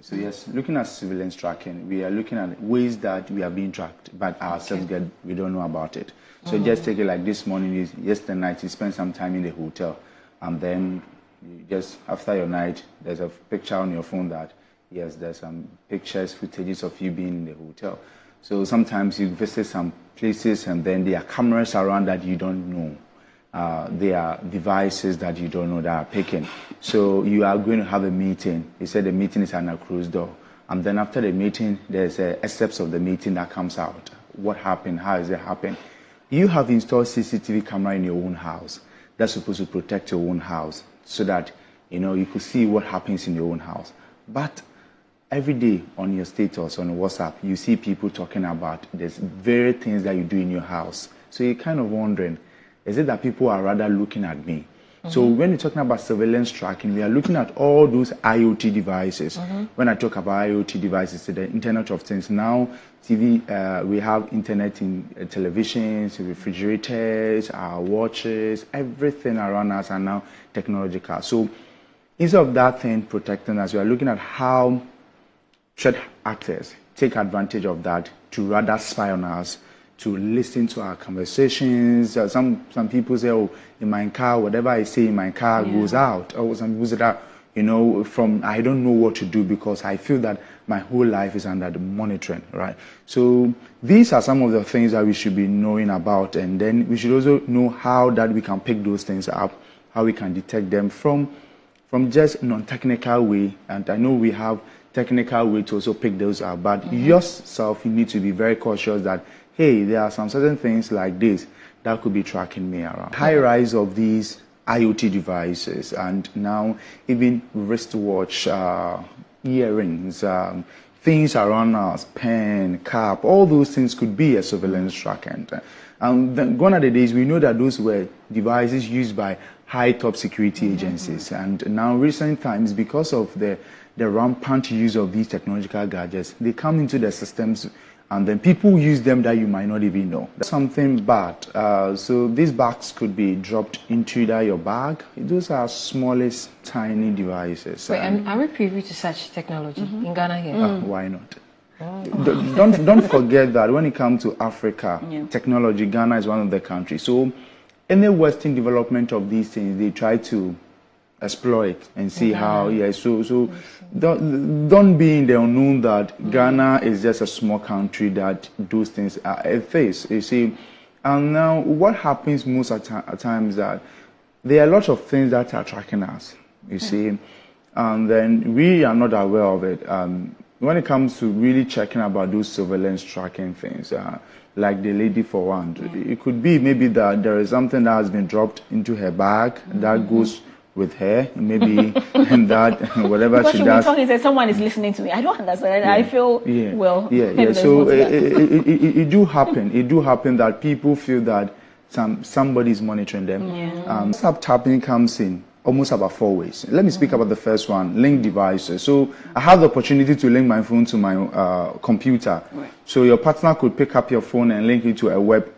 So yes, looking at surveillance tracking, we are looking at ways that we are being tracked, but ourselves we don't know about it. So just take it like this morning, yesterday night, you spent some time in the hotel, and then you just after your night, there's a picture on your phone that, yes, there's some pictures, footages of you being in the hotel. So sometimes you visit some places and then there are cameras around that you don't know. There are devices that you don't know that are picking. So you are going to have a meeting. You said the meeting is on a closed door. And then after the meeting, there's excerpts of the meeting that comes out. What happened? How is it happening? You have installed CCTV camera in your own house. That's supposed to protect your own house so that, you could see what happens in your own house. But every day on your status, on WhatsApp, you see people talking about there's very things that you do in your house. So you're kind of wondering, is it that people are rather looking at me? So when you're talking about surveillance tracking, we are looking at all those IoT devices. When I talk about IoT devices, the Internet of Things. Now, TV, we have internet in televisions, refrigerators, our watches, everything around us are now technological. So instead of that thing protecting us, we are looking at how threat actors take advantage of that to rather spy on us, to listen to our conversations. Some people say, oh, in my car, whatever I say in my car goes out. Or some people say that, from I don't know what to do because I feel that my whole life is under the monitoring, right? So these are some of the things that we should be knowing about, and then we should also know how that we can pick those things up, how we can detect them from just non-technical way. And I know we have technical way to also pick those up, but yourself, you need to be very cautious that, hey, there are some certain things like this that could be tracking me around. High rise of these IoT devices, and now even wristwatch, earrings, things around us, pen, cap, all those things could be a surveillance tracking. And then gone are the days we know that those were devices used by high top security agencies. And now recent times, because of the rampant use of these technological gadgets, they come into the systems and then people use them that you might not even know. That's something bad. So these bags could be dropped into either your bag. Those are smallest, tiny devices. Wait, are we privy to such technology in Ghana here? Why not? Don't forget that when it comes to Africa, technology, Ghana is one of the countries. So any Western development of these things, they try to exploit and see how. So don't be in the unknown that Ghana is just a small country that those things are a face, you see. And now what happens most at times that there are a lot of things that are tracking us, you see, and then we are not aware of it. When it comes to really checking about those surveillance tracking things, like the lady for one, it could be maybe that there is something that has been dropped into her bag that goes with her, maybe, and that whatever because she does. Talking, said someone is listening to me. I don't understand. I feel well. So it do happen. It do happen that people feel that somebody is monitoring them. WhatsApp tapping comes in almost about 4 ways. Let me speak about the first one: link devices. So I have the opportunity to link my phone to my computer. Right. So your partner could pick up your phone and link it to a web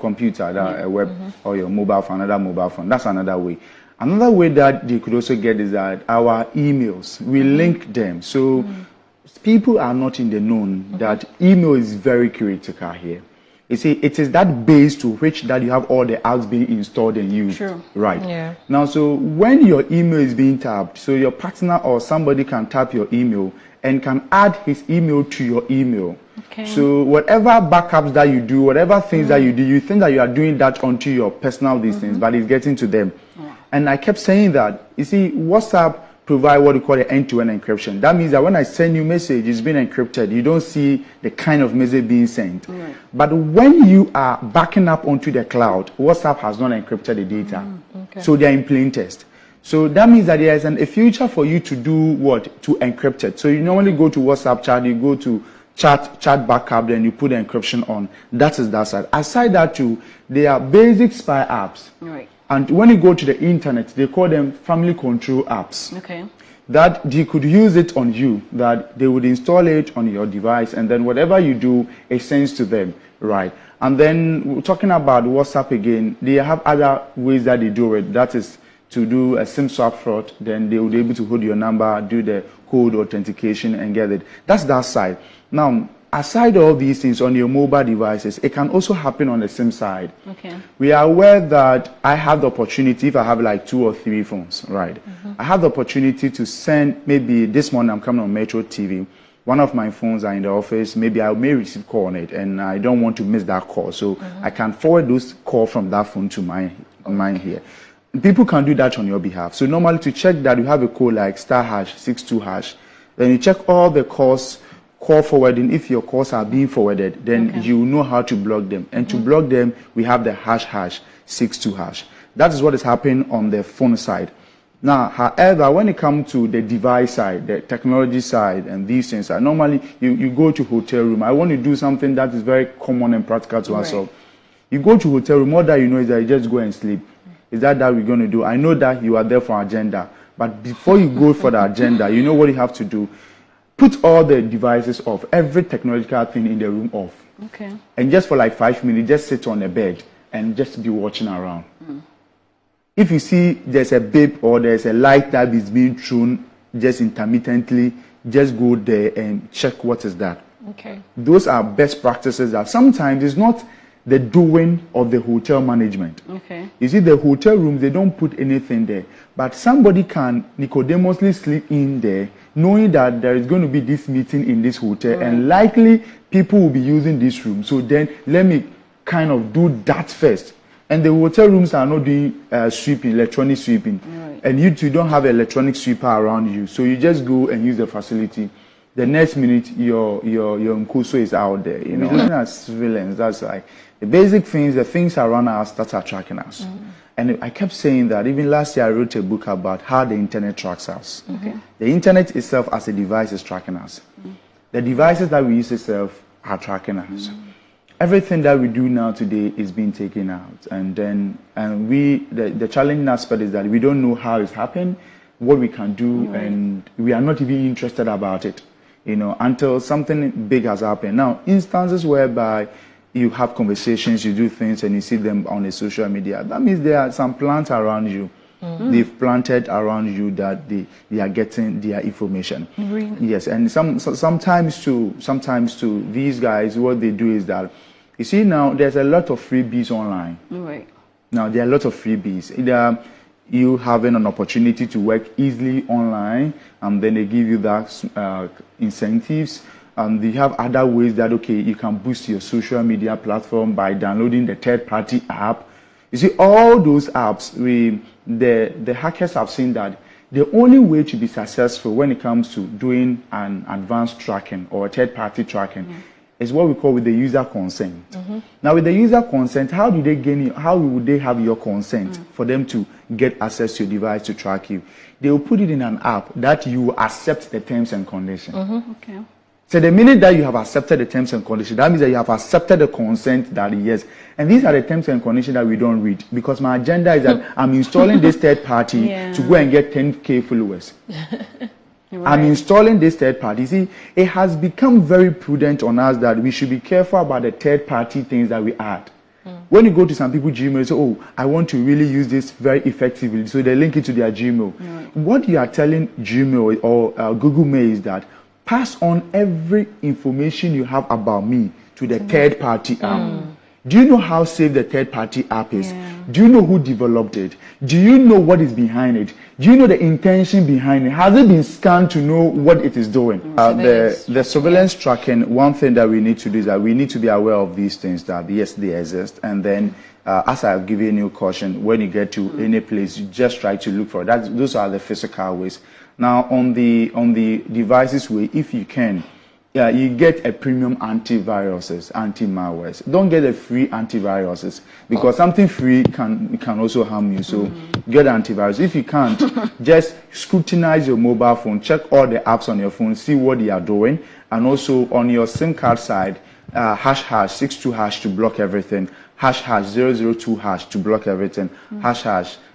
computer, a web or your mobile phone, another mobile phone. That's another way. Another way that they could also get is that our emails, we link them. So people are not in the known that email is very critical here. You see, it is that base to which that you have all the apps being installed and used. True. Right. Yeah. Now, so when your email is being tapped, so your partner or somebody can tap your email and can add his email to your email. Okay. So whatever backups that you do, whatever things that you do, you think that you are doing that onto your personal these things, but it's getting to them. And I kept saying that, you see, WhatsApp provide what we call the end-to-end encryption. That means that when I send you message, it's been encrypted. You don't see the kind of message being sent. Right. But when you are backing up onto the cloud, WhatsApp has not encrypted the data. So they are in plain text. So that means that there is a future for you to do what? To encrypt it. So you normally go to WhatsApp chat, you go to chat backup, then you put the encryption on. That is that side. Aside that too, there are basic spy apps. Right. And when you go to the internet, they call them family control apps. Okay. That they could use it on you, that they would install it on your device, and then whatever you do, it sends to them, right? And then talking about WhatsApp again, they have other ways that they do it. That is to do a SIM swap fraud, then they will be able to hold your number, do the code authentication, and get it. That's that side. Now, aside all these things on your mobile devices, it can also happen on the SIM side. Okay. We are aware that I have the opportunity, if I have like 2 or 3 phones, right? I have the opportunity to send, maybe this morning I'm coming on Metro TV. One of my phones are in the office. Maybe I may receive call on it, and I don't want to miss that call. So I can forward those call from that phone to mine here. People can do that on your behalf. So normally to check that you have a code like *62#, then you check all the calls, call forwarding. If your calls are being forwarded, then you know how to block them. And to block them, we have the #62#. That is what is happening on the phone side. Now, however, when it comes to the device side, the technology side, and these things, normally you go to hotel room. I want to do something that is very common and practical to us all. You go to hotel room, all that you know is that you just go and sleep. Is that we're going to do? I know that you are there for agenda, but before you go for the agenda, you know what you have to do? Put all the devices off, every technological thing in the room off. Okay. And just for like 5 minutes, just sit on a bed and just be watching around. If you see there's a beep or there's a light that is being thrown just intermittently, just go there and check what is that. Okay. Those are best practices that sometimes it's not the doing of the hotel management. Okay. You see, the hotel rooms, they don't put anything there. But somebody can nicodemously sleep in there knowing that there is going to be this meeting in this hotel and likely people will be using this room. So then let me kind of do that first. And the hotel rooms are not doing sweeping, electronic sweeping. And you don't have an electronic sweeper around you. So you just go and use the facility. The next minute, your Nkuso is out there. You know, that's surveillance. That's like the basic things, the things around us that are tracking us. And I kept saying that. Even last year, I wrote a book about how the internet tracks us. The internet itself as a device is tracking us. The devices that we use itself are tracking us. Everything that we do now today is being taken out. And then the challenging aspect is that we don't know how it's happened, what we can do, and we are not even interested about it, you know, until something big has happened. Now, instances whereby you have conversations, you do things, and you see them on the social media, that means there are some plants around you. They've planted around you that they are getting their information. Yes, and sometimes to these guys, what they do is that, you see now, there's a lot of freebies online. Now, there are a lot of freebies. Either you having an opportunity to work easily online, and then they give you that incentives. And you have other ways that, okay, you can boost your social media platform by downloading the third-party app. You see, all those apps, the hackers have seen that the only way to be successful when it comes to doing an advanced tracking or third-party tracking is what we call with the user consent. Now, with the user consent, how would they have your consent for them to get access to your device to track you? They will put it in an app that you accept the terms and conditions. Okay. So the minute that you have accepted the terms and conditions, that means that you have accepted the consent that yes. And these are the terms and conditions that we don't read, because my agenda is that I'm installing this third party to go and get 10,000 followers. I'm installing this third party. See, it has become very prudent on us that we should be careful about the third party things that we add. When you go to some people Gmail, say, oh, I want to really use this very effectively, so they link it to their Gmail. What you are telling Gmail or Google Mail is that pass on every information you have about me to the third party app. Do you know how safe the third party app is? Do you know who developed it? Do you know what is behind it? Do you know the intention behind it? Has it been scanned to know what it is doing? The surveillance tracking, one thing that we need to do is that we need to be aware of these things, that yes, they exist. And then, as I've given you caution, when you get to any place, you just try to look for it. Those are the physical ways. Now, on the devices way, if you can, you get a premium antiviruses, anti-malwares. Don't get a free antiviruses, because something free can also harm you. So get antivirus. If you can't, just scrutinize your mobile phone, check all the apps on your phone, see what they are doing, and also on your SIM card side, #62# to block everything, #002# to block everything,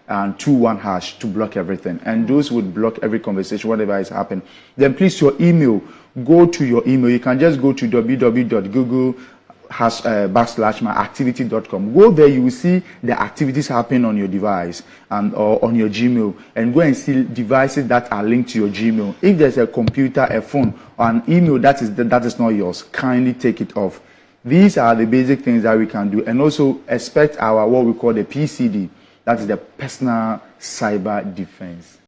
and 21# to block everything. And those would block every conversation, whatever is happening. Then please, your email, go to your email. You can just go to www.google /myactivity.com. Go there, you will see the activities happening on your device and or on your Gmail, and go and see devices that are linked to your Gmail. If there's a computer, a phone, or an email that is not yours, kindly take it off. These are the basic things that we can do, and also expect our what we call the PCD, that is the personal cyber defense.